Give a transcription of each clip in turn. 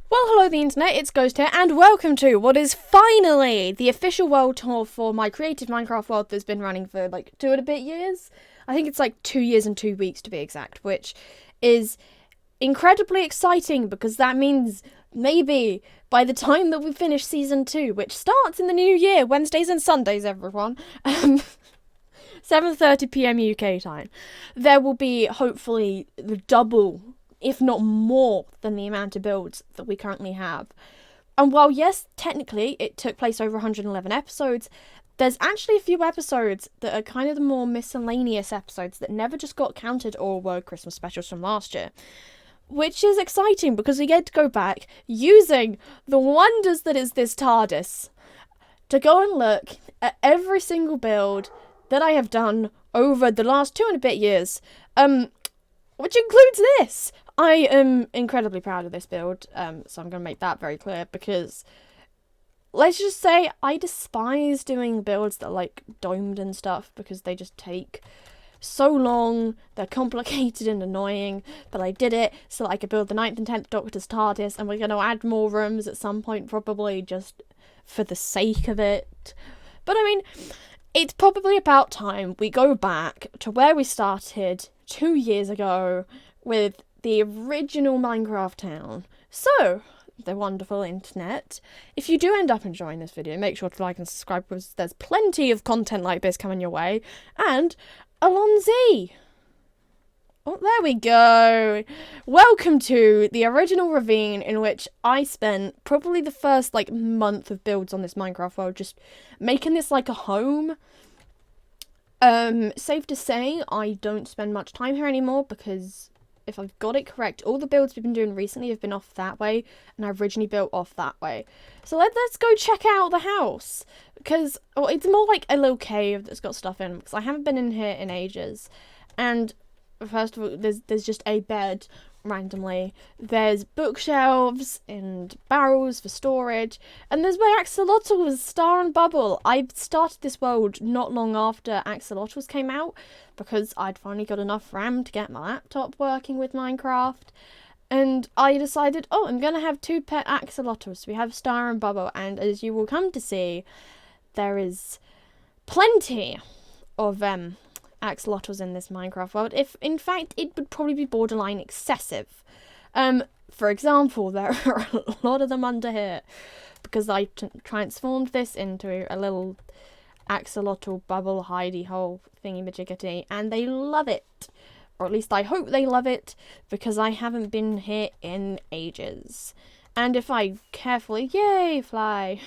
Well, hello the internet, it's Ghost here, and welcome to what is finally the official world tour for my creative Minecraft world that's been running for like 2 and a bit years. I think it's like 2 years and 2 weeks to be exact, which is incredibly exciting because that means maybe by the time that we finish season 2, which starts in the new year, Wednesdays and Sundays, everyone, 7:30 p.m. UK time, there will be hopefully the double, if not more, than the amount of builds that we currently have. And while, yes, technically it took place over 111 episodes, there's actually a few episodes that are kind of the more miscellaneous episodes that never just got counted or were Christmas specials from last year. Which is exciting because we get to go back using the wonders that is this TARDIS to go and look at every single build that I have done over the last 2 and a bit years, which includes this. I am incredibly proud of this build, so I'm going to make that very clear because, let's just say, I despise doing builds that are like domed and stuff because they just take so long, they're complicated and annoying, but I did it so that I could build the 9th and 10th Doctor's TARDIS, and we're going to add more rooms at some point, probably just for the sake of it. But I mean, it's probably about time we go back to where we started 2 years ago with the original Minecraft town. So, the wonderful internet, if you do end up enjoying this video, make sure to like and subscribe because there's plenty of content like this coming your way. And Alonzi! Oh, there we go. Welcome to the original ravine in which I spent probably the first month of builds on this Minecraft world, just making this like a home. Safe to say, I don't spend much time here anymore because if I've got it correct, all the builds we've been doing recently have been off that way, and I originally built off that way. So let's go check out the house, because it's more like a little cave that's got stuff in, because I haven't been in here in ages. And first of all, there's just a bed randomly. There's bookshelves and barrels for storage, and there's my axolotls, Star and Bubble. I started this world not long after axolotls came out because I'd finally got enough RAM to get my laptop working with Minecraft, and I decided, I'm gonna have 2 pet axolotls. We have Star and Bubble, and as you will come to see, there is plenty of axolotls in this Minecraft world. If in fact it would probably be borderline excessive. For example, there are a lot of them under here because I transformed this into a little axolotl bubble hidey hole thingy majiggity, and they love it, or at least I hope they love it, because I haven't been here in ages. And if I carefully, yay fly,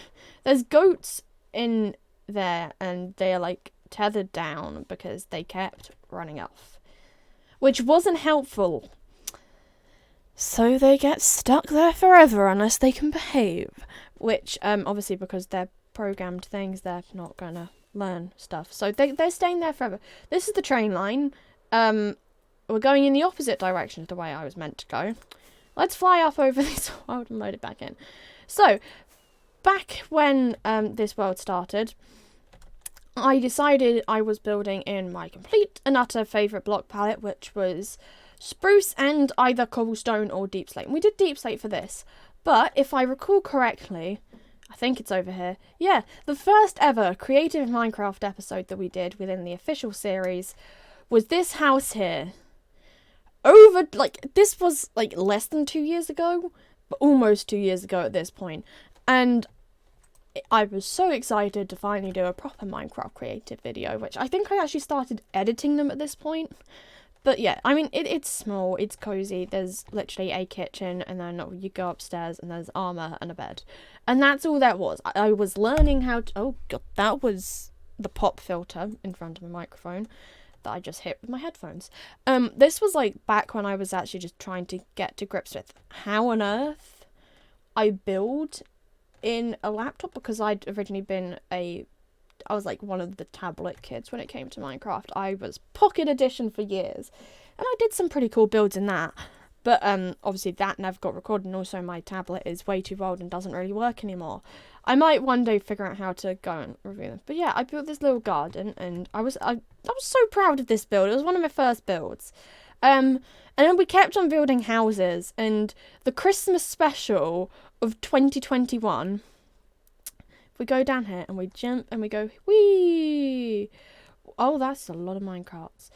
there's goats in there and they're like tethered down because they kept running off, which wasn't helpful. So they get stuck there forever unless they can behave, which obviously because they're programmed things, they're not gonna learn stuff, so they're staying there forever. This is the train line. We're going in the opposite direction of the way I was meant to go. Let's fly up over this world and load it back in. So back when this world started, I decided I was building in my complete and utter favourite block palette, which was spruce and either cobblestone or deep slate. And we did deep slate for this, but if I recall correctly, I think it's over here. Yeah, the first ever creative Minecraft episode that we did within the official series was this house here. This was less than 2 years ago, but almost 2 years ago at this point. And I was so excited to finally do a proper Minecraft creative video, which I think I actually started editing them at this point. But yeah, I mean, it's small, it's cozy, there's literally a kitchen, and then you go upstairs, and there's armour and a bed. And that's all that was. I was learning how to... Oh god, that was the pop filter in front of my microphone that I just hit with my headphones. This was back when I was actually just trying to get to grips with how on earth I build in a laptop, because I'd originally been I was one of the tablet kids when it came to Minecraft. I was Pocket Edition for years, and I did some pretty cool builds in that. But obviously that never got recorded, and also my tablet is way too old and doesn't really work anymore. I might one day figure out how to go and review them. But yeah, I built this little garden, and I was so proud of this build. It was one of my first builds. And then we kept on building houses, and the Christmas special of 2021, if we go down here and we jump and we go, whee! Oh, that's a lot of minecarts.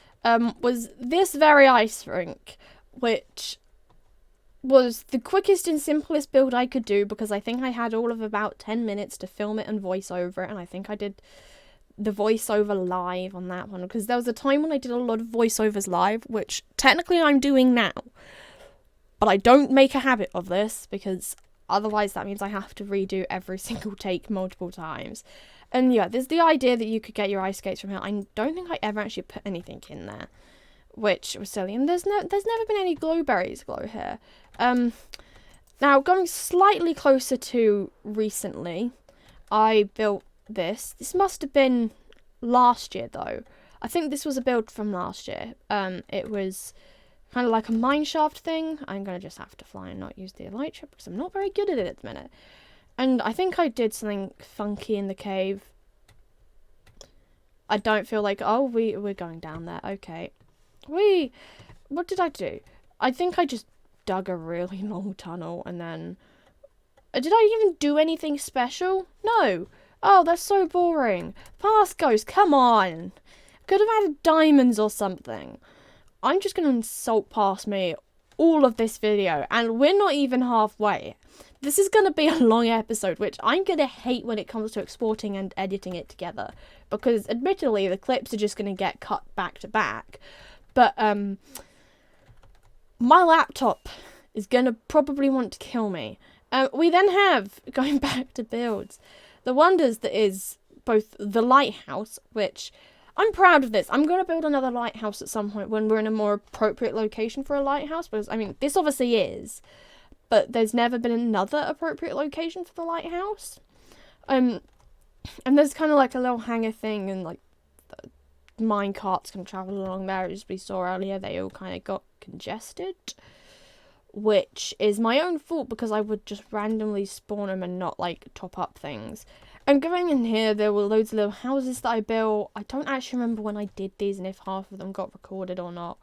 Was this very ice rink, which was the quickest and simplest build I could do, because I think I had all of about 10 minutes to film it and voice over it, and I think I did the voiceover live on that one, because there was a time when I did a lot of voiceovers live, which technically I'm doing now, but I don't make a habit of this, because otherwise that means I have to redo every single take multiple times. And yeah, there's the idea that you could get your ice skates from here. I don't think I ever actually put anything in there, which was silly. And there's never been any glowberries glow here. Now going slightly closer to recently, I built this. This must have been last year though. I think this was a build from last year. It was kind of like a mine shaft thing. I'm going to just have to fly and not use the elytra because I'm not very good at it at the minute. And I think I did something funky in the cave. I don't feel like, oh, we're going down there. Okay. What did I do? I think I just dug a really long tunnel and then... Did I even do anything special? No. Oh, that's so boring. Fast Ghost, come on. Could have added diamonds or something. I'm just going to insult past me all of this video, and we're not even halfway. This is going to be a long episode, which I'm going to hate when it comes to exporting and editing it together, because admittedly the clips are just going to get cut back to back. But my laptop is going to probably want to kill me. We then have, going back to builds, the wonders that is both the lighthouse, which I'm proud of this. I'm going to build another lighthouse at some point when we're in a more appropriate location for a lighthouse, because, I mean, this obviously is, but there's never been another appropriate location for the lighthouse. And there's kind of like a little hangar thing, and like mine carts can travel along there. As we saw earlier, they all kind of got congested, which is my own fault because I would just randomly spawn them and not like top up things. And going in here, there were loads of little houses that I built. I don't actually remember when I did these and if half of them got recorded or not.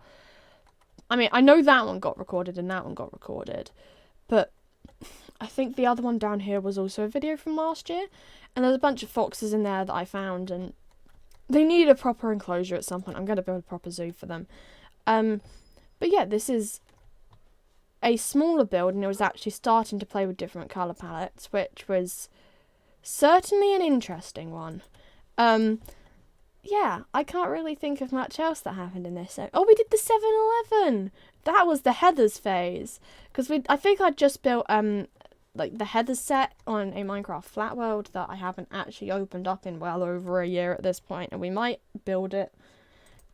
I mean, I know that one got recorded and that one got recorded, but I think the other one down here was also a video from last year. And there's a bunch of foxes in there that I found, and they need a proper enclosure at some point. I'm going to build a proper zoo for them. But yeah, this is a smaller build, and it was actually starting to play with different colour palettes, which was certainly an interesting one. Yeah, I can't really think of much else that happened in this. Oh, we did the 7-Eleven! That was the Heathers phase. Because I think I just built like the Heathers set on a Minecraft flat world that I haven't actually opened up in well over a year at this point, and we might build it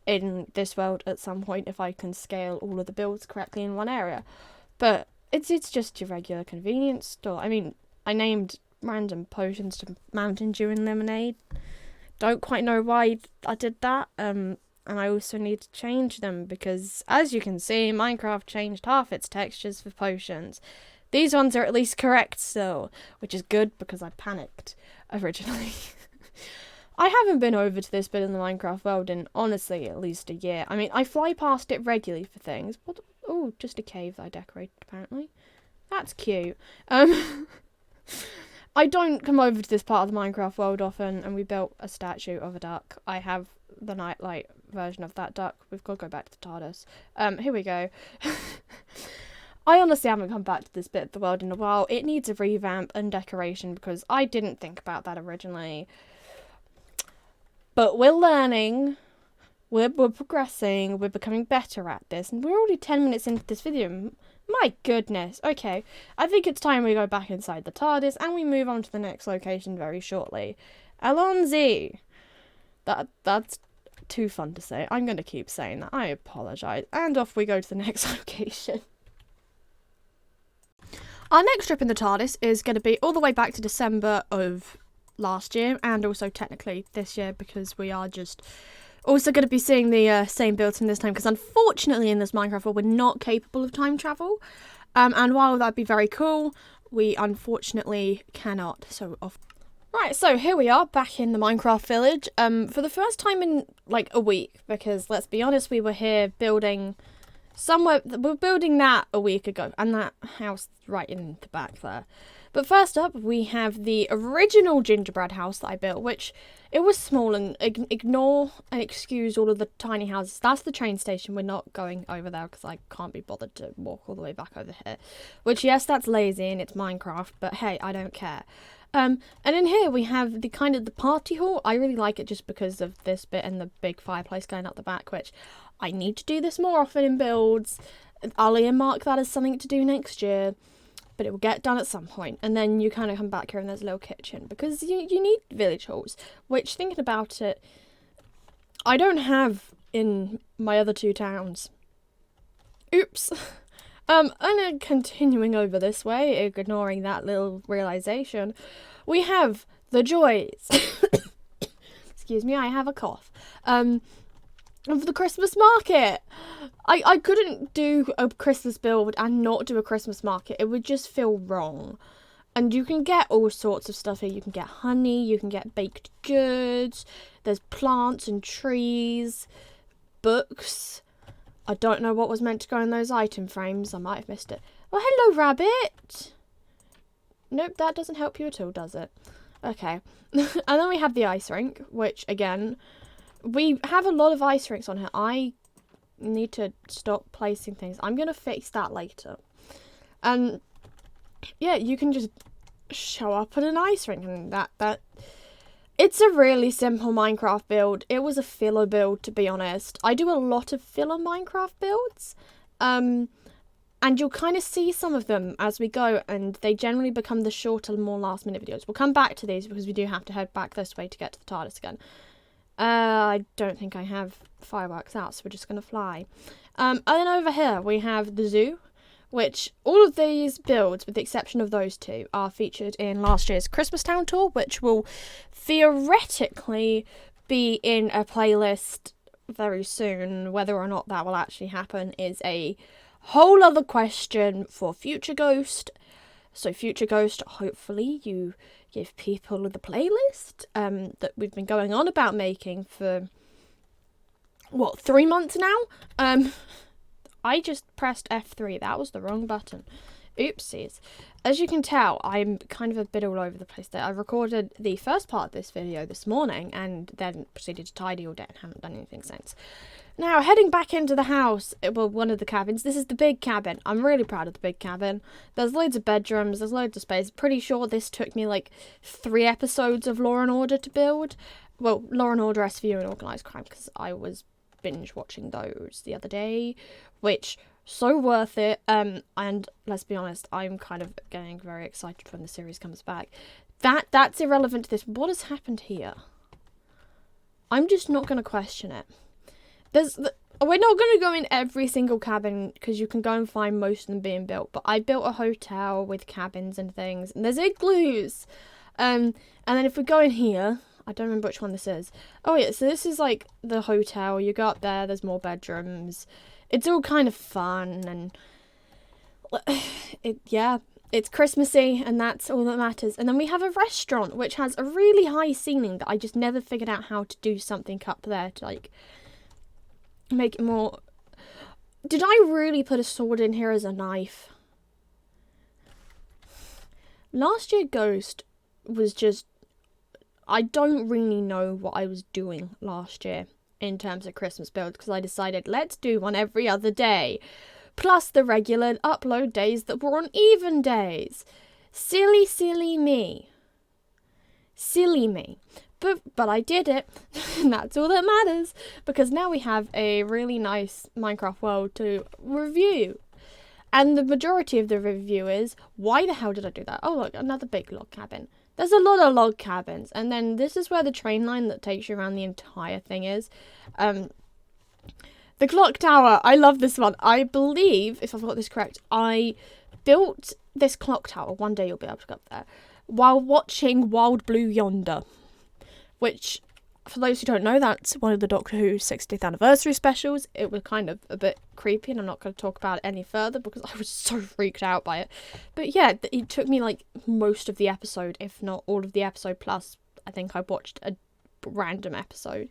in this world at some point if I can scale all of the builds correctly in one area. But it's just your regular convenience store. I mean, I named random potions to Mountain Dew and Lemonade. Don't quite know why I did that. And I also need to change them because, as you can see, Minecraft changed half its textures for potions. These ones are at least correct still, which is good because I panicked originally. I haven't been over to this bit in the Minecraft world in, honestly, at least a year. I mean, I fly past it regularly for things. Oh, just a cave that I decorated, apparently. That's cute. I don't come over to this part of the Minecraft world often, and we built a statue of a duck. I have the nightlight version of that duck. We've got to go back to the TARDIS. Here we go. I honestly haven't come back to this bit of the world in a while. It needs a revamp and decoration because I didn't think about that originally. But we're learning, we're progressing, we're becoming better at this, and we're already 10 minutes into this video. My goodness. Okay, I think it's time we go back inside the TARDIS and we move on to the next location very shortly. Alonzi. That's too fun to say. I'm going to keep saying that. I apologise. And off we go to the next location. Our next trip in the TARDIS is going to be all the way back to December of last year, and also technically this year, because we are just also going to be seeing the same builds from this time, because unfortunately in this Minecraft world we're not capable of time travel, and while that'd be very cool, we unfortunately cannot. So off. Right, so here we are back in the Minecraft village for the first time in like a week, because let's be honest, we were here building somewhere, we're building that a week ago, and that house right in the back there. But first up, we have the original gingerbread house that I built, which it was small, and ignore and excuse all of the tiny houses. That's the train station. We're not going over there because I can't be bothered to walk all the way back over here. Which, yes, that's lazy and it's Minecraft, but hey, I don't care. And in here we have the kind of the party hall. I really like it just because of this bit and the big fireplace going up the back, which I need to do this more often in builds. I'll earmark that as something to do next year, but it will get done at some point. And then you kind of come back here and there's a little kitchen because you need village halls, which, thinking about it, I don't have in my other 2 towns. Oops. And then continuing over this way, ignoring that little realization, we have the joys. Excuse me, I have a cough. Of the Christmas market. I couldn't do a Christmas build and not do a Christmas market. It would just feel wrong. And you can get all sorts of stuff here. You can get honey, you can get baked goods, there's plants and trees, books. I don't know what was meant to go in those item frames. I might have missed it. Oh, hello, rabbit. Nope, that doesn't help you at all, does it? Okay. And then we have the ice rink, which, again, we have a lot of ice rinks on here. I need to stop placing things. I'm going to fix that later. And, yeah, you can just show up at an ice rink. And that it's a really simple Minecraft build. It was a filler build, to be honest. I do a lot of filler Minecraft builds. And you'll kind of see some of them as we go, and they generally become the shorter, more last-minute videos. We'll come back to these because we do have to head back this way to get to the TARDIS again. I don't think I have fireworks out, so we're just going to fly. And then over here, we have the zoo, which all of these builds, with the exception of those 2, are featured in last year's Christmas Town tour, which will theoretically be in a playlist very soon. Whether or not that will actually happen is a whole other question for Future Ghost. So Future Ghost, hopefully you give people the playlist that we've been going on about making for, 3 months now? I just pressed F3. That was the wrong button. Oopsies. As you can tell, I'm kind of a bit all over the place there. I recorded the first part of this video this morning and then proceeded to tidy all day and haven't done anything since. Now, heading back into the house, one of the cabins. This is the big cabin. I'm really proud of the big cabin. There's loads of bedrooms, there's loads of space. Pretty sure this took me like 3 episodes of Law and Order to build. Well, Law and Order, SVU, and Organised Crime, because I was binge watching those the other day, which, so worth it. And let's be honest, I'm kind of getting very excited when the series comes back. That's irrelevant to this. What has happened here? I'm just not going to question it. We're not going to go in every single cabin because you can go and find most of them being built. But I built a hotel with cabins and things, and there's igloos. And then if we go in here, I don't remember which one this is. Oh yeah, so this is like the hotel. You go up there. There's more bedrooms. It's all kind of fun, and it's Christmassy, and that's all that matters. And then we have a restaurant which has a really high ceiling that I just never figured out how to do something up there to like make it more. Did I really put a sword in here as a knife? Last year Ghost was just, I don't really know what I was doing last year in terms of Christmas builds, because I decided let's do one every other day, plus the regular upload days that were on even days. Silly me. But I did it, and that's all that matters, because now we have a really nice Minecraft world to review. And the majority of the review is, why the hell did I do that? Oh look, another big log cabin. There's a lot of log cabins, and then this is where the train line that takes you around the entire thing is. The clock tower, I love this one. I believe, if I've got this correct, I built this clock tower, one day you'll be able to go up there, while watching Wild Blue Yonder, which, for those who don't know, that's one of the Doctor Who 60th anniversary specials. It was kind of a bit creepy, and I'm not going to talk about it any further because I was so freaked out by it. But yeah, it took me like most of the episode, if not all of the episode, plus I think I watched a random episode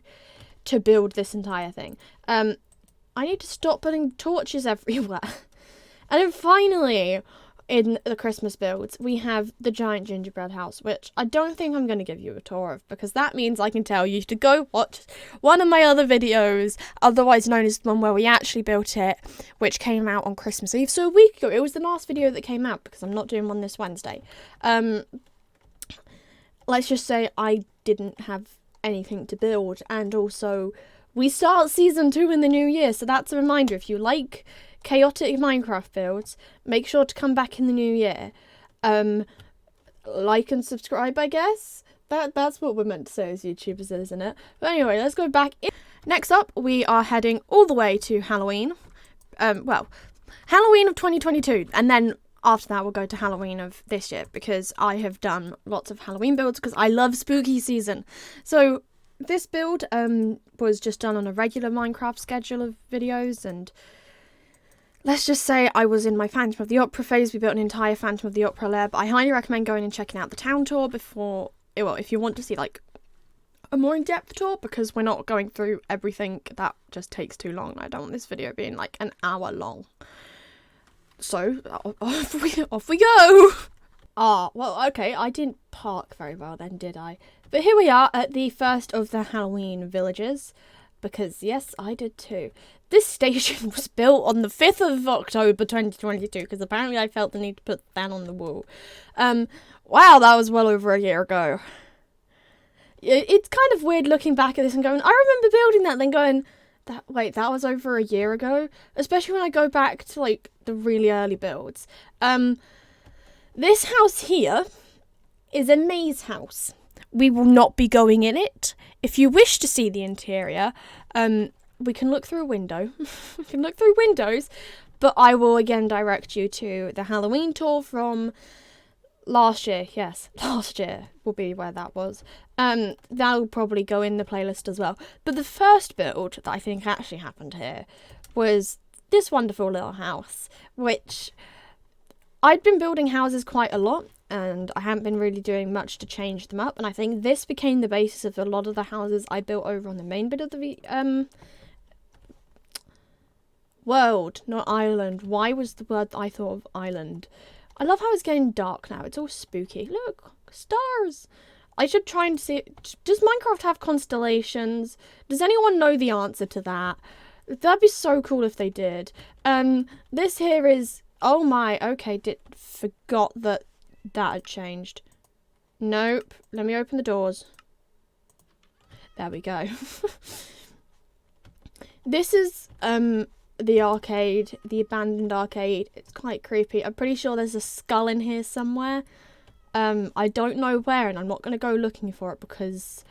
to build this entire thing. I need to stop putting torches everywhere. And then finally, in the Christmas builds, we have the giant gingerbread house, which I don't think I'm going to give you a tour of, because that means I can tell you to go watch one of my other videos, otherwise known as the one where we actually built it, which came out on Christmas Eve. So a week ago, it was the last video that came out, because I'm not doing one this Wednesday. Let's just say I didn't have anything to build, and also we start season 2 in the new year, so that's a reminder. If you like chaotic Minecraft builds, make sure to come back in the new year. Like and subscribe, I guess. That's what we're meant to say as YouTubers, isn't it? But anyway, let's go back in. Next up, we are heading all the way to Halloween. Halloween of 2022, and then after that we'll go to Halloween of this year, because I have done lots of Halloween builds because I love spooky season. So this build was just done on a regular Minecraft schedule of videos, and let's just say I was in my Phantom of the Opera phase. We built an entire Phantom of the Opera lair, but I highly recommend going and checking out the town tour before, well, if you want to see like a more in-depth tour, because we're not going through everything. That just takes too long. I don't want this video being like an hour long. So off we go. Well, okay, I didn't park very well then, did I? But here we are at the first of the Halloween villages, because yes, I did too. This station was built on the 5th of October 2022, because apparently I felt the need to put that on the wall. Wow, that was well over a year ago. It's kind of weird looking back at this and going, I remember building that, then going, that was over a year ago? Especially when I go back to, like, the really early builds. This house here is a maze house. We will not be going in it. If you wish to see the interior, we can look through a window. We can look through windows, but I will again direct you to the Halloween tour from last year. Yes, last year will be where that was. That'll probably go in the playlist as well. But the first build that I think actually happened here was this wonderful little house, which I'd been building houses quite a lot, and I haven't been really doing much to change them up, and I think this became the basis of a lot of the houses I built over on the main bit of the world, not island. Why was the word that I thought of island? I love how it's getting dark now. It's all spooky. Look, stars. I should try and see. Does Minecraft have constellations? Does anyone know the answer to that? That'd be so cool if they did. This here is, oh my, okay, forgot that had changed. Nope. Let me open the doors. There we go. This is the arcade, the abandoned arcade. It's quite creepy. I'm pretty sure there's a skull in here somewhere. I don't know where, and I'm not going to go looking for it because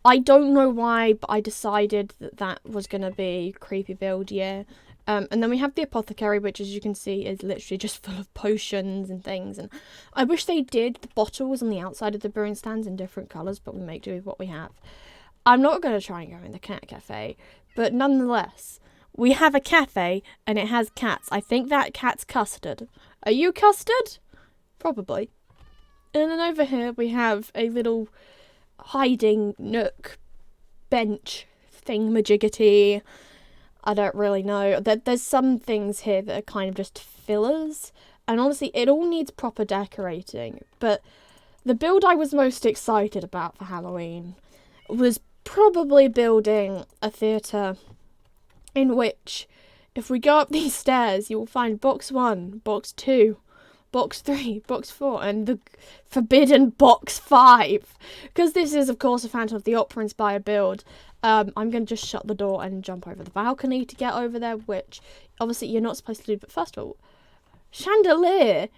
I don't know why, but I decided that was going to be creepy build year. And then we have the apothecary, which, as you can see, is literally just full of potions and things. And I wish they did the bottles on the outside of the brewing stands in different colours, but we make do with what we have. I'm not going to try and go in the cat cafe, but nonetheless, we have a cafe and it has cats. I think that cat's Custard. Are you Custard? Probably. And then over here we have a little hiding nook bench thingamajiggity. I don't really know. There's some things here that are kind of just fillers. And honestly, it all needs proper decorating. But the build I was most excited about for Halloween was probably building a theatre in which, if we go up these stairs, you will find box 1, box 2, box 3, box 4, and the forbidden box 5. Because this is, of course, a Phantom of the Opera inspired build. I'm going to just shut the door and jump over the balcony to get over there, which obviously you're not supposed to do. But first of all, chandelier.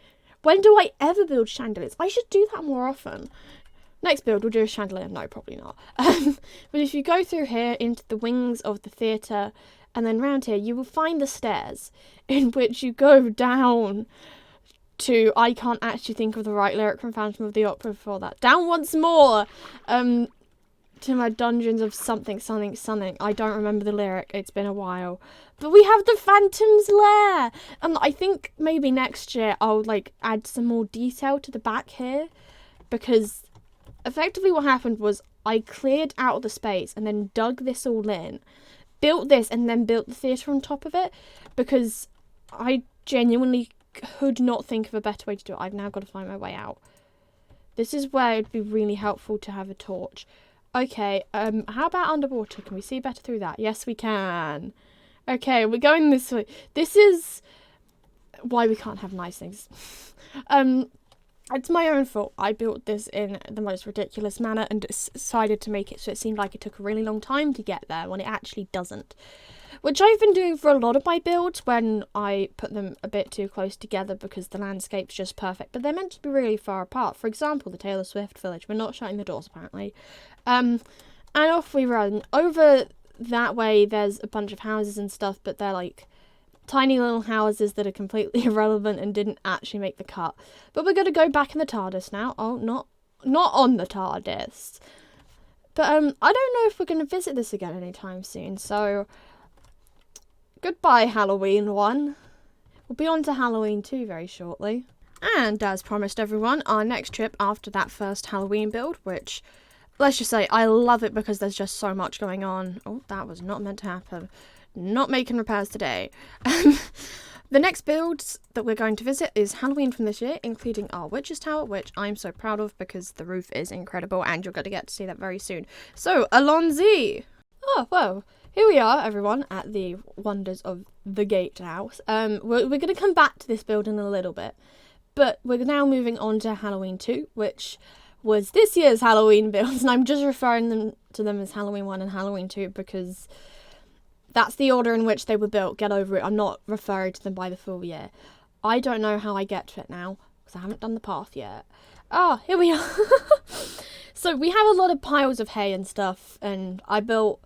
When do I ever build chandeliers? I should do that more often. Next build, we'll do a chandelier. No, probably not. But if you go through here into the wings of the theatre, and then round here, you will find the stairs in which you go down to, I can't actually think of the right lyric from Phantom of the Opera before that. Down once more! To my dungeons of something. I don't remember the lyric. It's been a while. But we have the Phantom's Lair! And I think maybe next year I'll, add some more detail to the back here. Because effectively what happened was I cleared out the space and then dug this all in. built this and then built the theatre on top of it, because I genuinely could not think of a better way to do it. I've now got to find my way out. This is where it'd be really helpful to have a torch. Okay, how about underwater? Can we see better through that? Yes, we can. Okay, we're going this way. This is why we can't have nice things. It's my own fault. I built this in the most ridiculous manner and decided to make it so it seemed like it took a really long time to get there when it actually doesn't. Which I've been doing for a lot of my builds when I put them a bit too close together because the landscape's just perfect. But they're meant to be really far apart. For example, the Taylor Swift village. We're not shutting the doors, apparently. And off we run. Over that way, there's a bunch of houses and stuff, but they're like tiny little houses that are completely irrelevant and didn't actually make the cut. But we're going to go back in the TARDIS now. Oh, not on the TARDIS. But I don't know if we're going to visit this again anytime soon, so goodbye, Halloween 1. We'll be on to Halloween 2 very shortly. And as promised, everyone, our next trip after that first Halloween build, which, let's just say, I love it because there's just so much going on. Oh, that was not meant to happen. Not making repairs today. The next builds that we're going to visit is Halloween from this year, including our Witch's Tower, which I'm so proud of because the roof is incredible and you're going to get to see that very soon. So, Alonzi! Oh, whoa. Here we are, everyone, at the wonders of the Gatehouse. We're going to come back to this build in a little bit, but we're now moving on to Halloween 2, which was this year's Halloween builds, and I'm just referring to them as Halloween 1 and Halloween 2 because that's the order in which they were built. Get over it. I'm not referring to them by the full year. I don't know how I get to it now because I haven't done the path yet. Ah, here we are. So we have a lot of piles of hay and stuff, and I built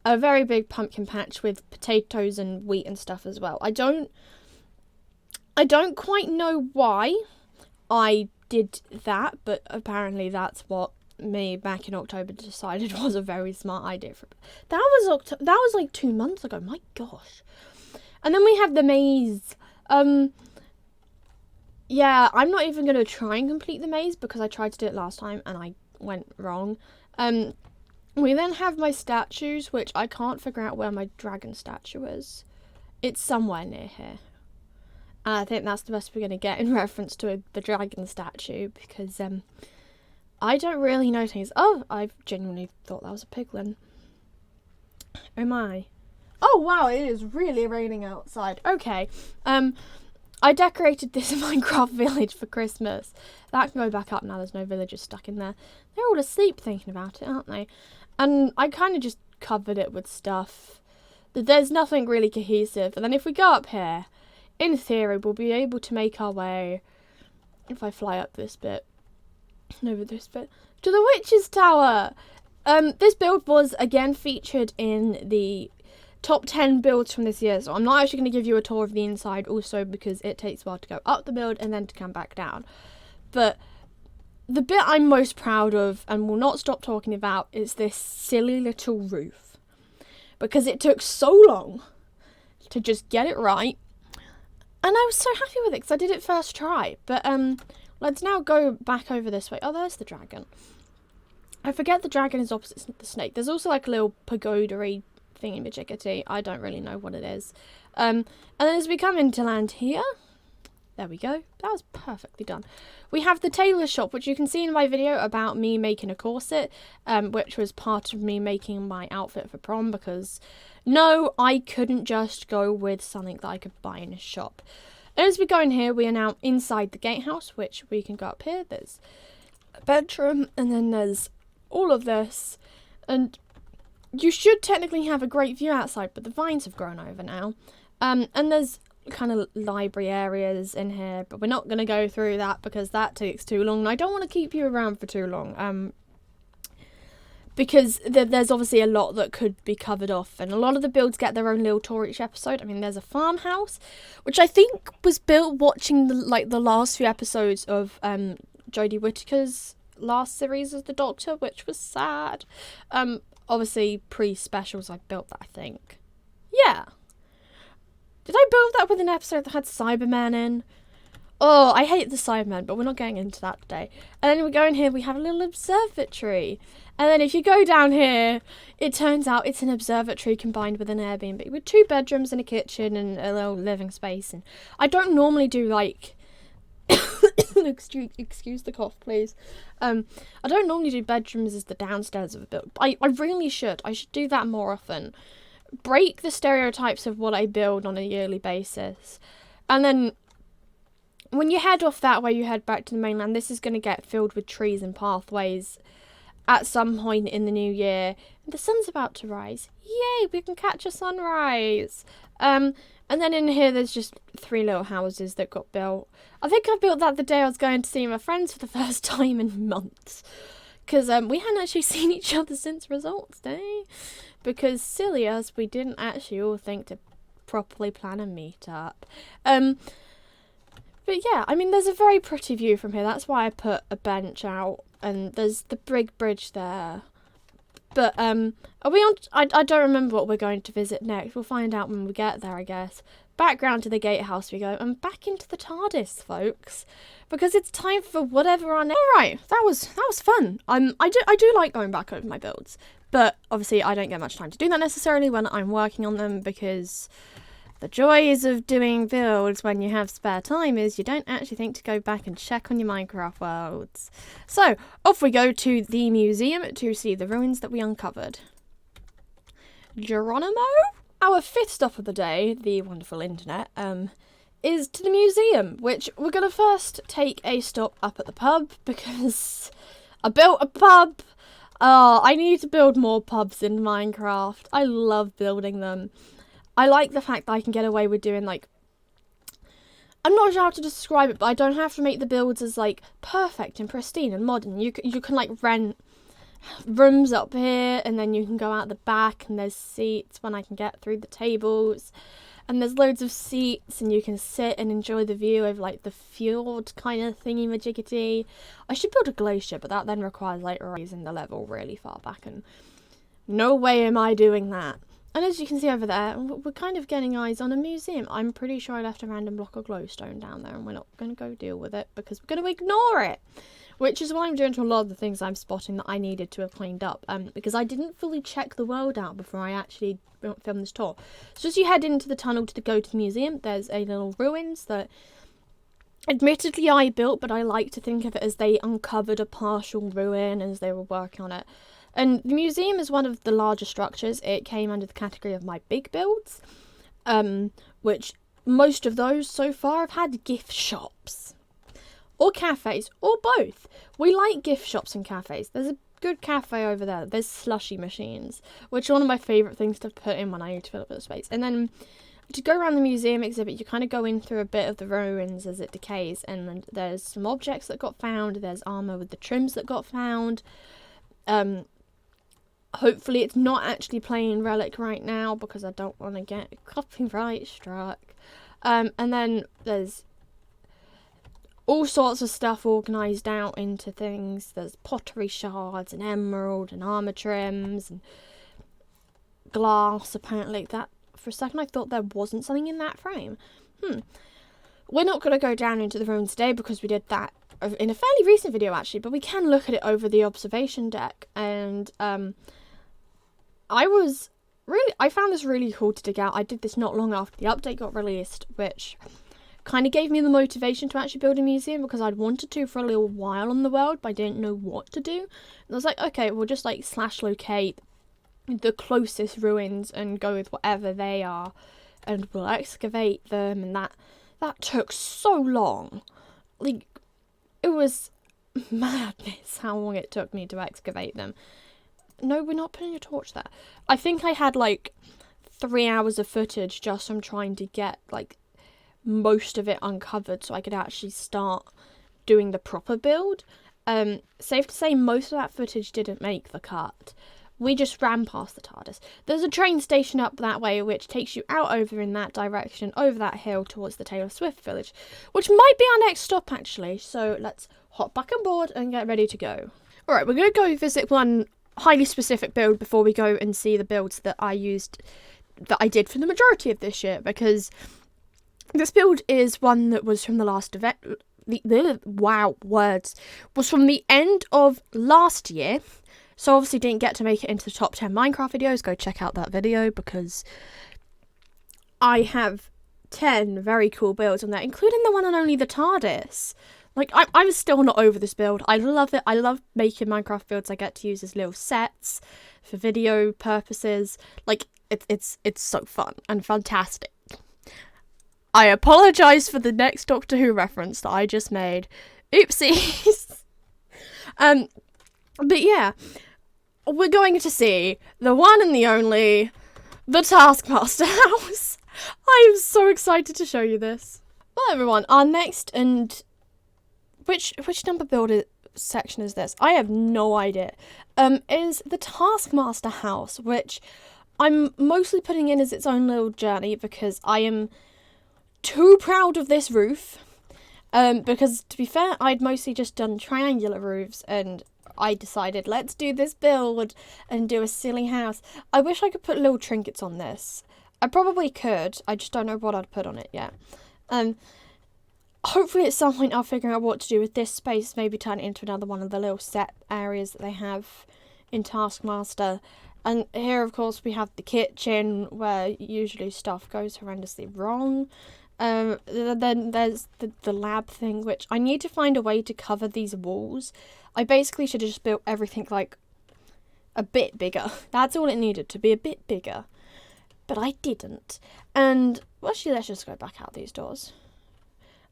a very big pumpkin patch with potatoes and wheat and stuff as well. I don't quite know why I did that, but apparently that's what me back in October decided was a very smart idea. That was like 2 months ago. My gosh. And then we have the maze. Yeah, I'm not even going to try and complete the maze because I tried to do it last time and I went wrong. We then have my statues, which I can't figure out where my dragon statue is. It's somewhere near here. And I think that's the best we're going to get in reference to the dragon statue because I don't really know things. Oh, I genuinely thought that was a piglin. Oh my. Oh wow, it is really raining outside. Okay. I decorated this Minecraft village for Christmas. That can go back up now, there's no villagers stuck in there. They're all asleep thinking about it, aren't they? And I kind of just covered it with stuff. There's nothing really cohesive. And then if we go up here, in theory, we'll be able to make our way, if I fly up this bit, over this bit, to the Witch's Tower. This build was again featured in the top 10 builds from this year, so I'm not actually going to give you a tour of the inside also because it takes a while to go up the build and then to come back down. But the bit I'm most proud of and will not stop talking about is this silly little roof, because it took so long to just get it right and I was so happy with it because I did it first try. But let's now go back over this way. Oh, there's the dragon. I forget the dragon is opposite the snake. There's also like a little pagoda-y thingy-majiggity. I don't really know what it is. And then as we come into land here, there we go. That was perfectly done. We have the tailor shop, which you can see in my video about me making a corset, which was part of me making my outfit for prom because no, I couldn't just go with something that I could buy in a shop. And as we go in here, we are now inside the gatehouse, which we can go up here. There's a bedroom, and then there's all of this. And you should technically have a great view outside, but the vines have grown over now. And there's kind of library areas in here, but we're not going to go through that because that takes too long. And I don't want to keep you around for too long. Because there's obviously a lot that could be covered off, and a lot of the builds get their own little tour each episode. I mean, there's a farmhouse, which I think was built watching the last few episodes of Jodie Whittaker's last series as the Doctor, which was sad. Obviously pre-specials I built that, I think. Yeah. Did I build that with an episode that had Cybermen in? Oh, I hate the Cybermen, but we're not getting into that today. And then we go in here, we have a little observatory. And then if you go down here, it turns out it's an observatory combined with an Airbnb with 2 bedrooms and a kitchen and a little living space. And I don't normally do like excuse the cough, please. I don't normally do bedrooms as the downstairs of a build. I really should. I should do that more often. Break the stereotypes of what I build on a yearly basis. And then when you head off that way, you head back to the mainland. This is going to get filled with trees and pathways at some point in the new year. The sun's about to rise. Yay, we can catch a sunrise. And then in here, there's just 3 little houses that got built. I think I built that the day I was going to see my friends for the first time in months. Because we hadn't actually seen each other since results day. Because silly us, we didn't actually all think to properly plan a meetup. But yeah, I mean, there's a very pretty view from here. That's why I put a bench out. And there's the big bridge there. But are we on? I don't remember what we're going to visit next. We'll find out when we get there, I guess. Background to the gatehouse we go, and back into the TARDIS, folks, because it's time for whatever our next. All right, that was fun. I do like going back over my builds, but obviously I don't get much time to do that necessarily when I'm working on them, because the joys of doing builds when you have spare time is you don't actually think to go back and check on your Minecraft worlds. So, off we go to the museum to see the ruins that we uncovered. Geronimo? Our 5th stop of the day, the wonderful internet, is to the museum, which we're going to first take a stop up at the pub, because I built a pub. I need to build more pubs in Minecraft. I love building them. I like the fact that I can get away with doing, like, I'm not sure how to describe it, but I don't have to make the builds as, like, perfect and pristine and modern. You can like, rent rooms up here, and then you can go out the back, and there's seats when I can get through the tables. And there's loads of seats, and you can sit and enjoy the view of, like, the fjord kind of thingy-majiggity. I should build a glacier, but that then requires, like, raising the level really far back, and no way am I doing that. And as you can see over there, we're kind of getting eyes on a museum. I'm pretty sure I left a random block of glowstone down there, and we're not going to go deal with it because we're going to ignore it. Which is what I'm doing to a lot of the things I'm spotting that I needed to have cleaned up. Because I didn't fully check the world out before I actually filmed this tour. So as you head into the tunnel to go to the museum, there's a little ruins that admittedly I built, but I like to think of it as they uncovered a partial ruin as they were working on it. And the museum is one of the larger structures. It came under the category of my big builds, which most of those so far have had gift shops or cafes or both. We like gift shops and cafes. There's a good cafe over there. There's slushy machines, which are one of my favourite things to put in when I need to fill up the space. And then to go around the museum exhibit, you kind of go in through a bit of the ruins as it decays, and then there's some objects that got found. There's armour with the trims that got found. Hopefully it's not actually playing Relic right now because I don't want to get copyright struck. And then there's all sorts of stuff organised out into things. There's pottery shards and emerald and armour trims and glass, apparently. That, for a second I thought there wasn't something in that frame. We're not going to go down into the ruins today because we did that in a fairly recent video actually, but we can look at it over the observation deck. And I found this really cool to dig out. I did this not long after the update got released, which kind of gave me the motivation to actually build a museum because I'd wanted to for a little while on the world, but I didn't know what to do. And I was like, okay, we'll just like /locate the closest ruins and go with whatever they are, and we'll excavate them. And that took so long. Like, it was madness how long it took me to excavate them. No, we're not putting a torch there. I think I had like 3 hours of footage just from trying to get like most of it uncovered so I could actually start doing the proper build. Safe to say most of that footage didn't make the cut. We just ran past the TARDIS. There's a train station up that way which takes you out over in that direction, over that hill towards the Taylor Swift village, which might be our next stop actually. So let's hop back on board and get ready to go. Alright, we're going to go visit one highly specific build before we go and see the builds that I did for the majority of this year, because This build is one that was from the last event. Wow, words. Was from the end of last year. So obviously didn't get to make it into the top 10 Minecraft videos. Go check out that video because I have 10 very cool builds on there, including the one and only the TARDIS. Like, I'm still not over this build. I love it. I love making Minecraft builds I get to use as little sets for video purposes. Like, it's so fun and fantastic. I apologise for the next Doctor Who reference that I just made. Oopsies. But yeah, we're going to see the one and the only, the Taskmaster house. I am so excited to show you this. Well, everyone, our next and which number build section is this? I have no idea. Is the Taskmaster house, which I'm mostly putting in as its own little journey because I am too proud of this roof. Because to be fair, I'd mostly just done triangular roofs and I decided let's do this build and do a silly house. I wish I could put little trinkets on this. I probably could. I just don't know what I'd put on it yet. Hopefully at some point I'll figure out what to do with this space. Maybe turn it into another one of the little set areas that they have in Taskmaster. And here, of course, we have the kitchen where usually stuff goes horrendously wrong. Then there's the lab thing, which I need to find a way to cover these walls. I basically should have just built everything like a bit bigger. That's all it needed, to be a bit bigger. But I didn't. And, well, actually, let's just go back out these doors.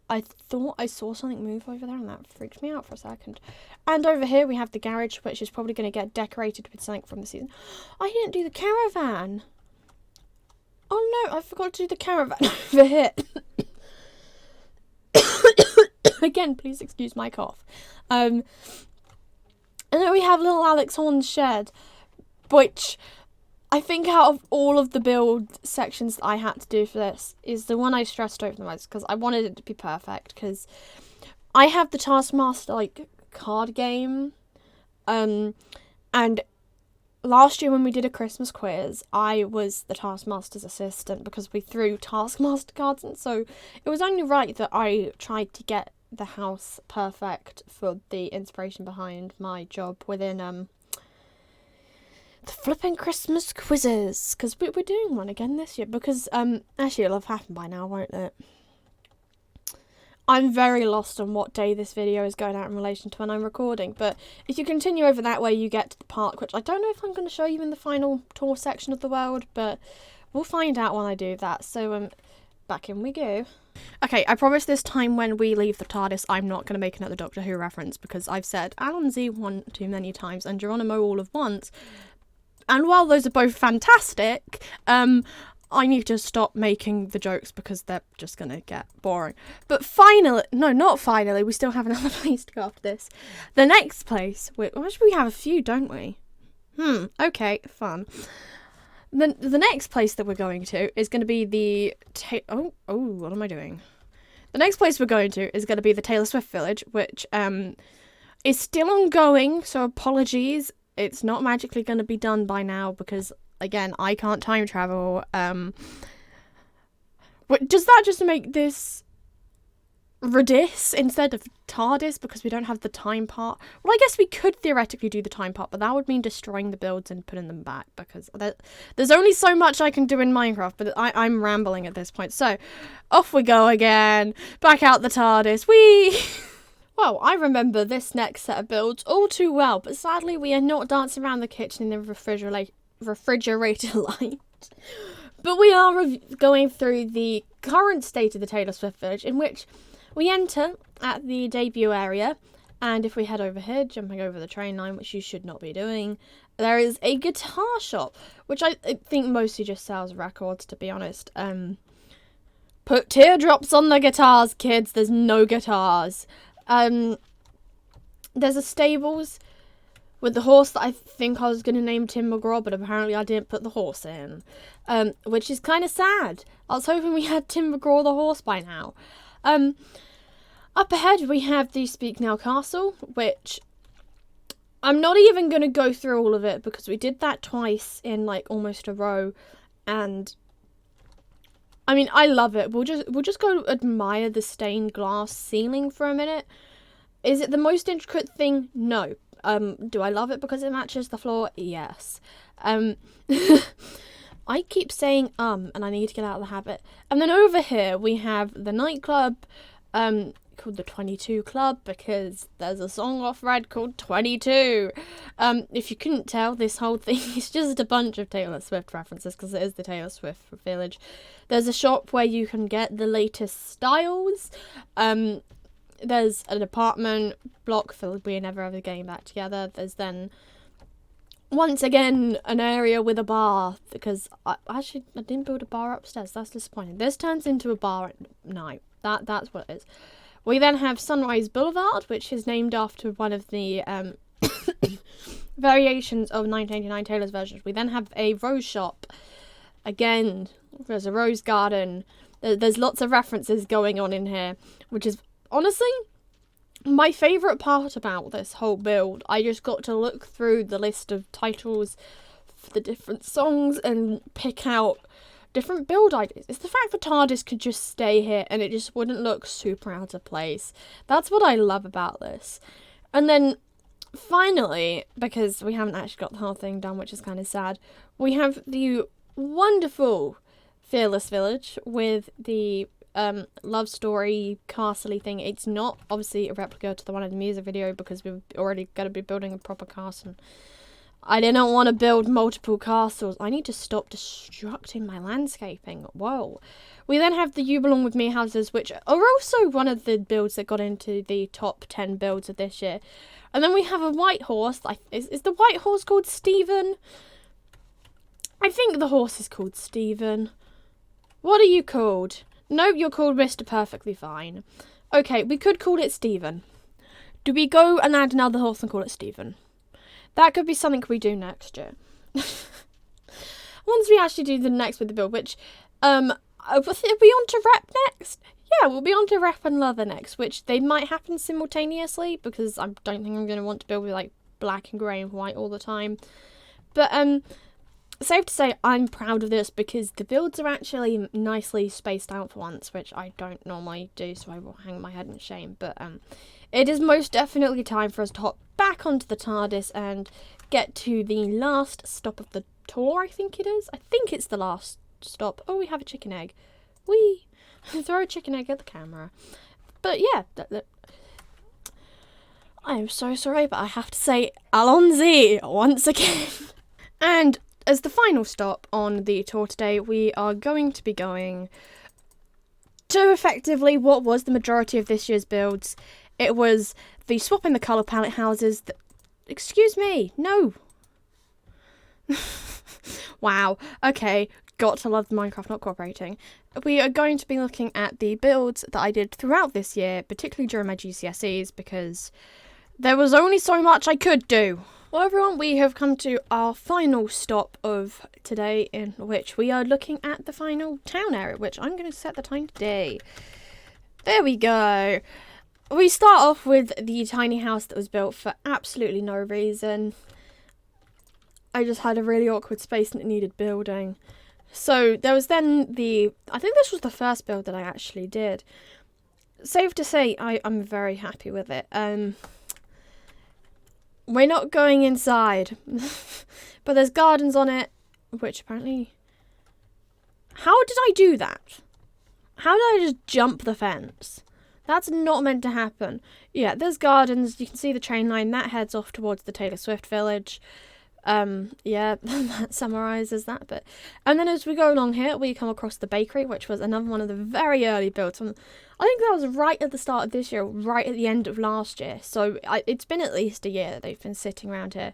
I thought I saw something move over there and that freaked me out for a second. And over here we have the garage, which is probably going to get decorated with something from the season. I didn't do the caravan. Oh no, I forgot to do the caravan over here. Again, please excuse my cough. And then we have little Alex Horn's shed, which I think out of all of the build sections that I had to do for this is the one I stressed over the most because I wanted it to be perfect because I have the Taskmaster like card game, and last year when we did a Christmas quiz, I was the Taskmaster's assistant because we threw Taskmaster cards in, so it was only right that I tried to get the house perfect for the inspiration behind my job within the flipping Christmas quizzes, because we're doing one again this year, because actually it'll have happened by now, won't it? I'm very lost on what day this video is going out in relation to when I'm recording, but if you continue over that way you get to the park, which I don't know if I'm going to show you in the final tour section of the world, but we'll find out when I do that. So back in we go. Okay, I promise this time when we leave the TARDIS I'm not going to make another Doctor Who reference, because I've said Alan Z one too many times and Geronimo all of once. And while those are both fantastic, I need to stop making the jokes because they're just going to get boring. But finally, no, not finally, we still have another place to go after this. The next place, actually we have a few, don't we? Okay, fun. The next place that we're going to is going to be the... what am I doing? The next place we're going to is going to be the Taylor Swift Village, which is still ongoing, so apologies. It's not magically going to be done by now because, again, I can't time travel. Does that just make this Radis instead of TARDIS because we don't have the time part? Well, I guess we could theoretically do the time part, but that would mean destroying the builds and putting them back because there's only so much I can do in Minecraft, but I'm rambling at this point. So, off we go again. Back out the TARDIS. Whee! Well, I remember this next set of builds all too well, but sadly we are not dancing around the kitchen in the refrigerator light. But we are going through the current state of the Taylor Swift Village, in which we enter at the debut area, and if we head over here, jumping over the train line, which you should not be doing, there is a guitar shop, which I think mostly just sells records, to be honest. Put teardrops on the guitars, kids, there's no guitars. There's a stables with the horse that I think I was going to name Tim McGraw, but apparently I didn't put the horse in, which is kind of sad. I was hoping we had Tim McGraw the horse by now. Up ahead we have the Speak Now Castle, which I'm not even going to go through all of it because we did that twice in like almost a row, and I mean, I love it. We'll just go admire the stained glass ceiling for a minute. Is it the most intricate thing? No. Do I love it because it matches the floor? Yes. I keep saying and I need to get out of the habit. And then over here we have the nightclub, called the 22 Club because there's a song off Red called 22. If you couldn't tell, this whole thing is just a bunch of Taylor Swift references because it is the Taylor Swift Village. There's a shop where you can get the latest styles. There's an apartment block for We're Never Ever Getting Back Together. There's then, once again, an area with a bar, because I didn't build a bar upstairs. That's disappointing. This turns into a bar at night. That's what it is. We then have Sunrise Boulevard, which is named after one of the variations of 1989 Taylor's versions. We then have a rose shop. Again, there's a rose garden. There's lots of references going on in here, which is honestly my favourite part about this whole build. I just got to look through the list of titles for the different songs and pick out different build ideas. It's the fact that TARDIS could just stay here and it just wouldn't look super out of place. That's what I love about this. And then finally, because we haven't actually got the whole thing done, which is kind of sad, we have the wonderful Fearless Village with the love story castle-y thing. It's not obviously a replica to the one in the music video because we've already got to be building a proper castle. I didn't want to build multiple castles. I need to stop destructing my landscaping. Whoa. We then have the You Belong With Me houses, which are also one of the builds that got into the top 10 builds of this year. And then we have a white horse. Is the white horse called Stephen? I think the horse is called Stephen. What are you called? No, you're called Mr. Perfectly Fine. Okay, we could call it Stephen. Do we go and add another horse and call it Stephen? That could be something we do next year. Once we actually do the next with the build, which, are we on to rep next? Yeah, we'll be on to rep and leather next, which they might happen simultaneously, because I don't think I'm going to want to build with, like, black and grey and white all the time. But, safe to say, I'm proud of this, because the builds are actually nicely spaced out for once, which I don't normally do, so I will hang my head in shame. But, it is most definitely time for us to hop back onto the TARDIS and get to the last stop of the tour, I think it is. I think it's the last stop. Oh, we have a chicken egg. Whee! Throw a chicken egg at the camera. But yeah, I am so sorry, but I have to say Allons-y once again. And as the final stop on the tour today, we are going to be going to effectively what was the majority of this year's builds. It was the swapping the colour palette houses. Excuse me, no. Wow, okay, got to love the Minecraft not cooperating. We are going to be looking at the builds that I did throughout this year, particularly during my GCSEs, because there was only so much I could do. Well, everyone, we have come to our final stop of today, in which we are looking at the final town area, which I'm going to set the time today. There we go. We start off with the tiny house that was built for absolutely no reason. I just had a really awkward space and it needed building. So there was then I think this was the first build that I actually did. Safe to say, I'm very happy with it. We're not going inside. But there's gardens on it, which apparently... How did I do that? How did I just jump the fence? That's not meant to happen. Yeah, there's gardens. You can see the train line. That heads off towards the Taylor Swift Village. Yeah, that summarises that bit. And then as we go along here, we come across the bakery, which was another one of the very early builds. I think that was right at the start of this year, right at the end of last year. So it's been at least a year that they've been sitting around here.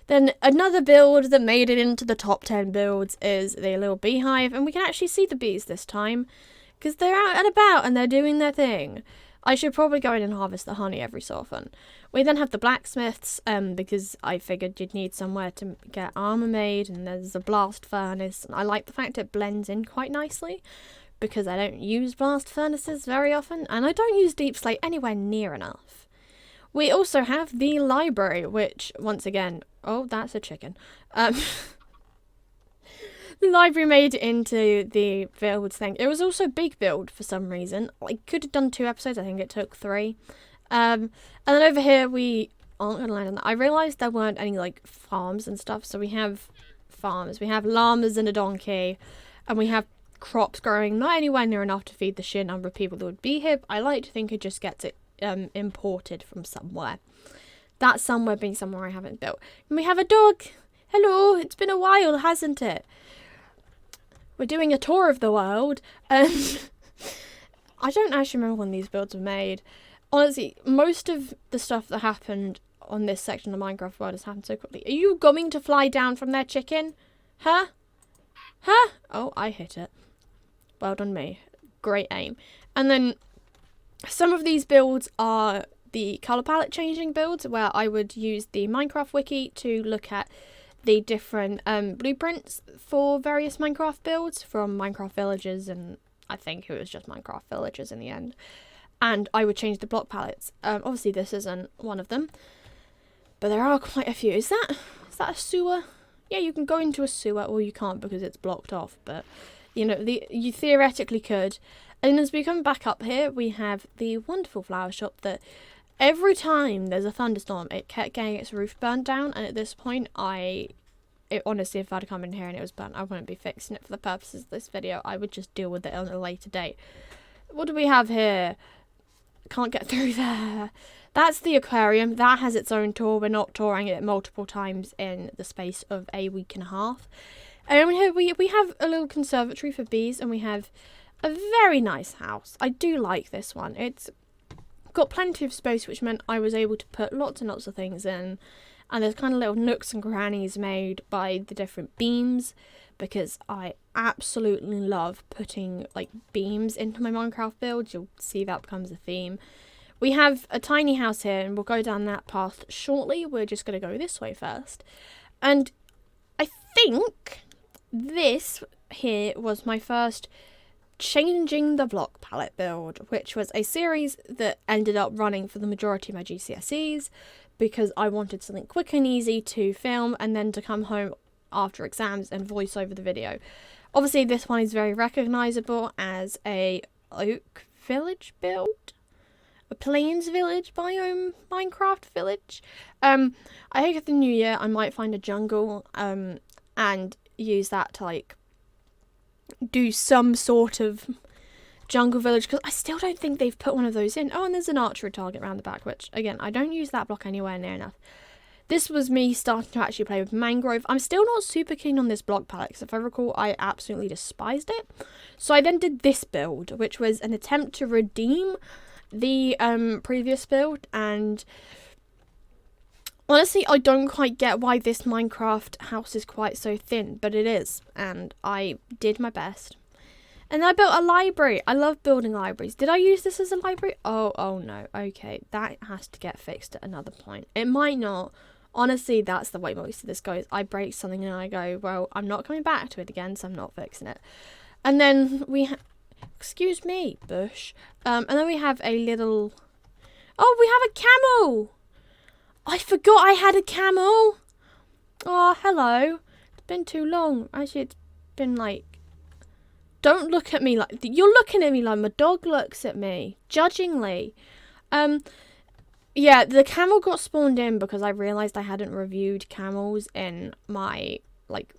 Then another build that made it into the top 10 builds is the little beehive. And we can actually see the bees this time, because they're out and about and they're doing their thing. I should probably go in and harvest the honey every so often. We then have the blacksmiths, because I figured you'd need somewhere to get armour made, and there's a blast furnace. And I like the fact it blends in quite nicely, because I don't use blast furnaces very often, and I don't use deep slate anywhere near enough. We also have the library, which, once again, oh, that's a chicken. The library made it into the build thing. It was also a big build for some reason. I could have done 2 episodes. I think it took 3. And then over here we aren't going to land on that. I realised there weren't any like farms and stuff. So we have farms. We have llamas and a donkey. And we have crops growing not anywhere near enough to feed the sheer number of people that would be here. But I like to think it just gets it imported from somewhere. That somewhere being somewhere I haven't built. And we have a dog. Hello, it's been a while, hasn't it? We're doing a tour of the world. I don't actually remember when these builds were made. Honestly, most of the stuff that happened on this section of the Minecraft world has happened so quickly. Are you going to fly down from there, chicken? Huh? Huh? Oh, I hit it. Well done me. Great aim. And then some of these builds are the colour palette changing builds, where I would use the Minecraft wiki to look at the different blueprints for various Minecraft builds from Minecraft villages, and I think it was just Minecraft villages in the end. And I would change the block palettes. Obviously this isn't one of them, but there are quite a few. Is that a sewer? Yeah, you can go into a sewer, or you can't because it's blocked off, but you know, you theoretically could. And as we come back up here, we have the wonderful flower shop that every time there's a thunderstorm, it kept getting its roof burnt down. And at this point, honestly, if I'd come in here and it was burnt, I wouldn't be fixing it for the purposes of this video. I would just deal with it on a later date. What do we have here? Can't get through there. That's the aquarium. That has its own tour. We're not touring it multiple times in the space of a week and a half. And here we have a little conservatory for bees, and we have a very nice house. I do like this one. It's got plenty of space, which meant I was able to put lots and lots of things in. And there's kind of little nooks and crannies made by the different beams, because I absolutely love putting like beams into my Minecraft builds. You'll see that becomes a theme. We have a tiny house here, and we'll go down that path shortly. We're just going to go this way first. And I think this here was my first changing the block palette build, which was a series that ended up running for the majority of my GCSEs, because I wanted something quick and easy to film and then to come home after exams and voice over the video. Obviously this one is very recognisable as a oak village build, a plains village biome Minecraft village. I think at the new year I might find a jungle and use that to like do some sort of jungle village, because I still don't think they've put one of those in. Oh, and there's an archery target around the back, which again, I don't use that block anywhere near enough. This was me starting to actually play with mangrove. I'm still not super keen on this block palette, because if I recall, I absolutely despised it. So I then did this build, which was an attempt to redeem the previous build. And honestly, I don't quite get why this Minecraft house is quite so thin, but it is. And I did my best. And I built a library. I love building libraries. Did I use this as a library? Oh no. Okay, that has to get fixed at another point. It might not. Honestly, that's the way most of this goes. I break something and I go, well, I'm not coming back to it again, so I'm not fixing it. And then we excuse me, bush. And then we have a little... Oh, we have a camel! I forgot I had a camel! Oh, hello. It's been too long. Actually, it's been like... Don't look at me like... You're looking at me like my dog looks at me. Judgingly. Yeah, the camel got spawned in because I realised I hadn't reviewed camels in my, like,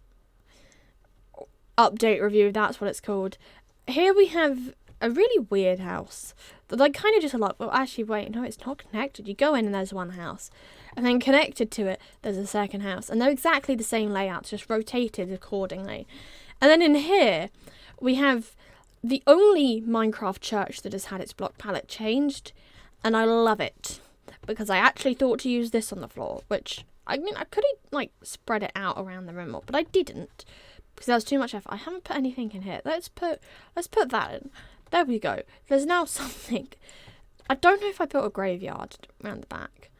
update review. That's what it's called. Here we have a really weird house that I kind of just like, well, actually, wait, no, it's not connected. You go in and there's one house. And then connected to it, there's a second house. And they're exactly the same layouts, just rotated accordingly. And then in here, we have the only Minecraft church that has had its block palette changed. And I love it, because I actually thought to use this on the floor, which, I mean, I could have, like, spread it out around the room more, but I didn't, because that was too much effort. I haven't put anything in here. Let's put that in. There we go. There's now something. I don't know if I built a graveyard around the back.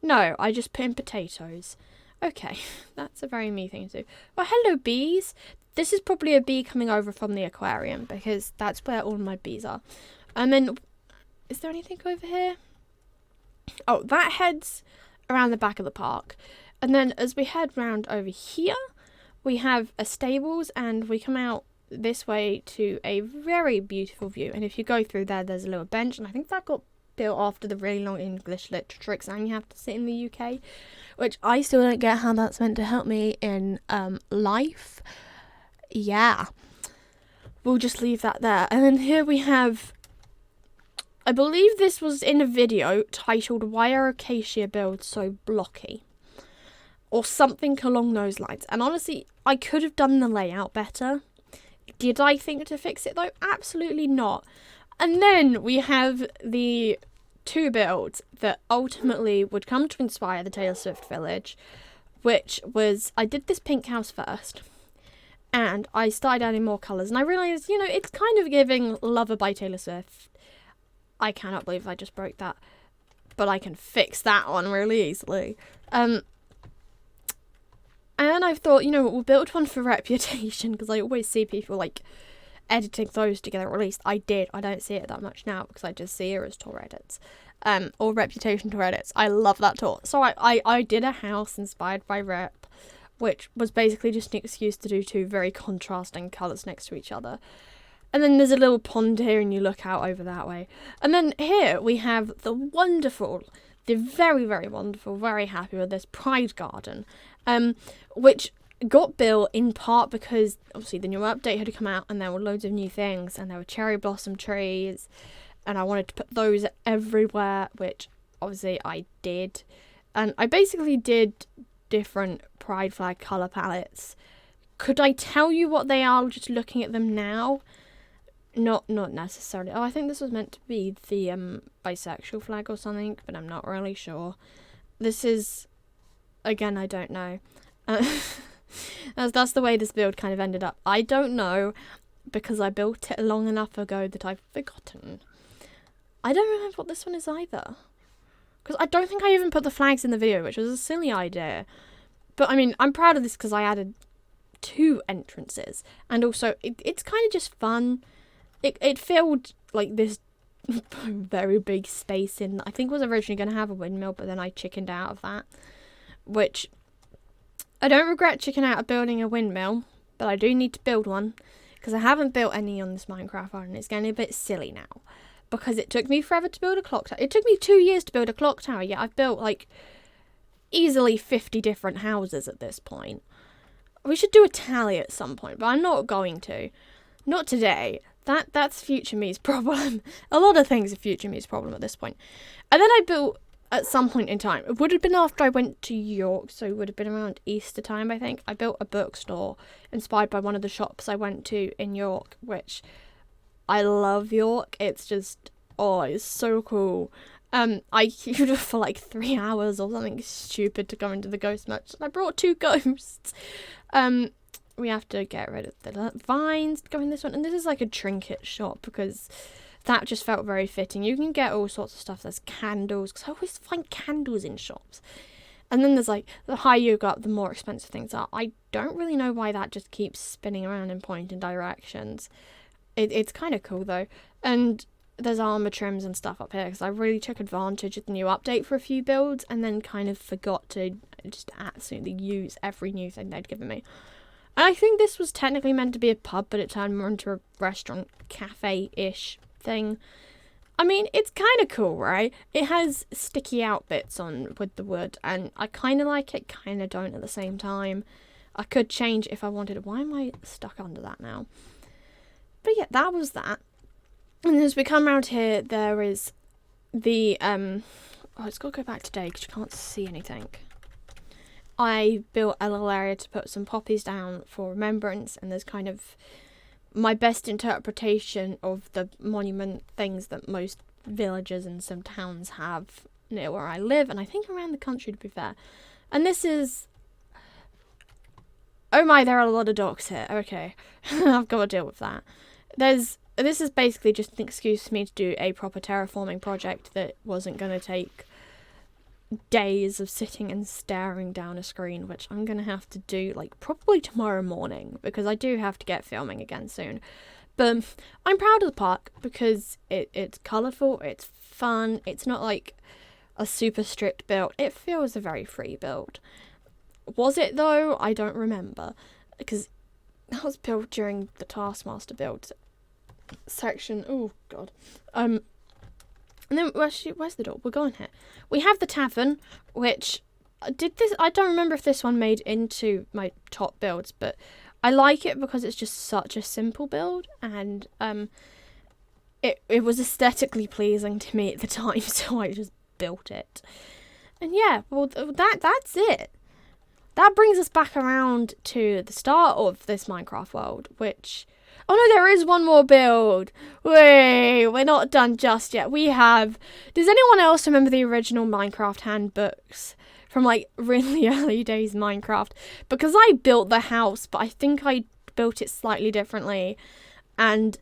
No, I just put in potatoes. Okay, that's a very me thing to do. Well, hello, bees. This is probably a bee coming over from the aquarium, because that's where all my bees are. And then, is there anything over here? Oh, that heads around the back of the park. And then as we head round over here, we have a stables, and we come out this way to a very beautiful view. And if you go through there, there's a little bench, and I think that got built after the really long English literature exam you have to sit in the UK, which I still don't get how that's meant to help me in life. Yeah, we'll just leave that there. And then here we have, I believe this was in a video titled "Why Are Acacia Builds So Blocky?" or something along those lines. And honestly, I could have done the layout better. Did I think to fix it though? Absolutely not. And then we have the 2 builds that ultimately would come to inspire the Taylor Swift village, which was, I did this pink house first, and I started adding more colours, and I realised, it's kind of giving Lover by Taylor Swift. I cannot believe I just broke that, but I can fix that one really easily. And then I thought, we'll build one for Reputation, because I always see people, editing those together, or at least I did. I don't see it that much now, because I just see her as tour edits. Or Reputation tour edits. I love that tour. So I did a house inspired by Rep, which was basically just an excuse to do 2 very contrasting colours next to each other. And then there's a little pond here, and you look out over that way. And then here we have the very, very wonderful, very happy with this Pride Garden, which got built in part because obviously the new update had come out, and there were loads of new things, and there were cherry blossom trees, and I wanted to put those everywhere, which obviously I did. And I basically did different pride flag colour palettes. Could I tell you what they are just looking at them now? Not necessarily. Oh, I think this was meant to be the bisexual flag or something, but I'm not really sure. This is, again, I don't know. That's the way this build kind of ended up. I don't know, because I built it long enough ago that I've forgotten. I don't remember what this one is either, because I don't think I even put the flags in the video, which was a silly idea. But I mean, I'm proud of this because I added 2 entrances, and also it's kind of just fun. It filled this very big space in. I think was originally going to have a windmill, but then I chickened out of that, which I don't regret chickening out of building a windmill, but I do need to build one, because I haven't built any on this Minecraft one, and it's getting a bit silly now, because it took me forever to build a clock tower. It took me 2 years to build a clock tower, yet I've built easily 50 different houses at this point. We should do a tally at some point, but I'm not going to. Not today. That's future me's problem. A lot of things are future me's problem at this point. And then I built, at some point in time, it would have been after I went to York, so it would have been around Easter time, I think. I built a bookstore inspired by one of the shops I went to in York, which I love York. It's just, it's so cool. I queued up for 3 hours or something stupid to go into the ghost merch, and I brought 2 ghosts. We have to get rid of the vines to go in this one, and this is a trinket shop, because that just felt very fitting. You can get all sorts of stuff. There's candles, because I always find candles in shops. And then there's the higher you go up, the more expensive things are. I don't really know why that just keeps spinning around and pointing directions. It's kind of cool though. And there's armor trims and stuff up here, because I really took advantage of the new update for a few builds, and then kind of forgot to just absolutely use every new thing they'd given me. And I think this was technically meant to be a pub, but it turned more into a restaurant, cafe-ish thing. I mean, it's kind of cool, right? It has sticky out bits on with the wood, and I kind of like it, kind of don't at the same time. I could change if I wanted. Why am I stuck under that now? But yeah, that was that. And as we come around here, there is the, it's got to go back today because you can't see anything. I built a little area to put some poppies down for remembrance, and there's kind of my best interpretation of the monument things that most villages and some towns have near where I live, and I think around the country, to be fair. And this is... Oh my, there are a lot of docks here. Okay, I've got to deal with that. This is basically just an excuse for me to do a proper terraforming project that wasn't going to take days of sitting and staring down a screen, which I'm gonna have to do probably tomorrow morning, because I do have to get filming again soon. But I'm proud of the park because it's colourful, it's fun, it's not a super strict build. It feels a very free build. Was it though? I don't remember. because that was built during the Taskmaster build section. Oh god. And then where's the door? We're going here. We have the tavern, which I don't remember if this one made into my top builds, but I like it because it's just such a simple build, and it was aesthetically pleasing to me at the time, so I just built it. And yeah, well that's it. That brings us back around to the start of this Minecraft world, which... Oh no, there is one more build. Wait, we're not done just yet. We have... Does anyone else remember the original Minecraft handbooks from like really early days Minecraft? Because I built the house, but I think I built it slightly differently. And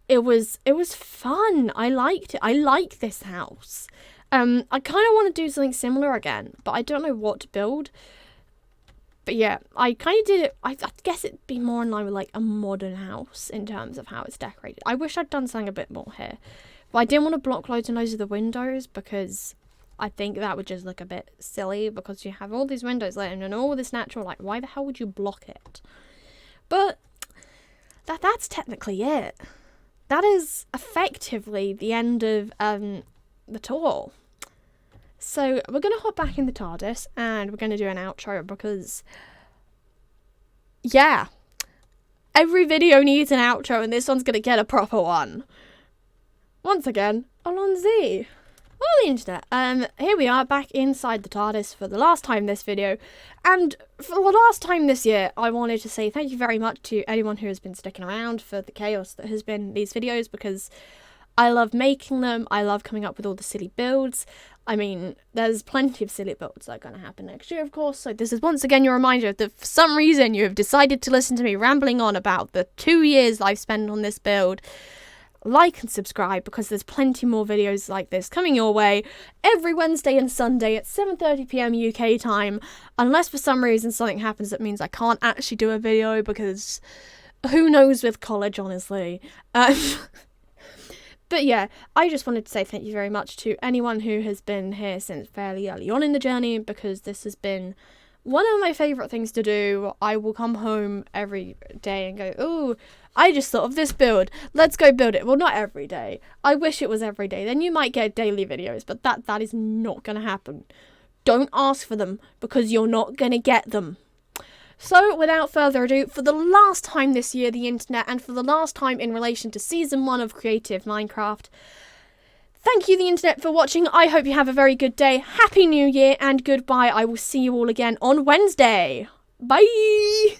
it was fun. I liked it. I like this house. I kind of want to do something similar again, but I don't know what to build. But yeah, I kind of did it. I guess it'd be more in line with like a modern house in terms of how it's decorated. I wish I'd done something a bit more here. But I didn't want to block loads and loads of the windows because I think that would just look a bit silly, because you have all these windows there and all this natural light. Why the hell would you block it? But that's technically it. That is effectively the end of the tour. So we're going to hop back in the TARDIS and we're going to do an outro because, yeah, every video needs an outro and this one's going to get a proper one. Once again, Alonzi. Well, the internet. Here we are back inside the TARDIS for the last time this video. And for the last time this year, I wanted to say thank you very much to anyone who has been sticking around for the chaos that has been these videos, because I love making them. I love coming up with all the silly builds. I mean, there's plenty of silly builds that are going to happen next year, of course. So this is once again your reminder that for some reason you have decided to listen to me rambling on about the 2 years I've spent on this build. Like and subscribe, because there's plenty more videos like this coming your way every Wednesday and Sunday at 7:30 p.m. UK time. Unless for some reason something happens that means I can't actually do a video, because who knows with college, honestly. But yeah, I just wanted to say thank you very much to anyone who has been here since fairly early on in the journey, because this has been one of my favourite things to do. I will come home every day and go, oh, I just thought of this build. Let's go build it. Well, not every day. I wish it was every day. Then you might get daily videos, but that is not going to happen. Don't ask for them, because you're not going to get them. So, without further ado, for the last time this year, the internet, and for the last time in relation to Season 1 of Creative Minecraft, thank you, the internet, for watching. I hope you have a very good day. Happy New Year, and goodbye. I will see you all again on Wednesday. Bye!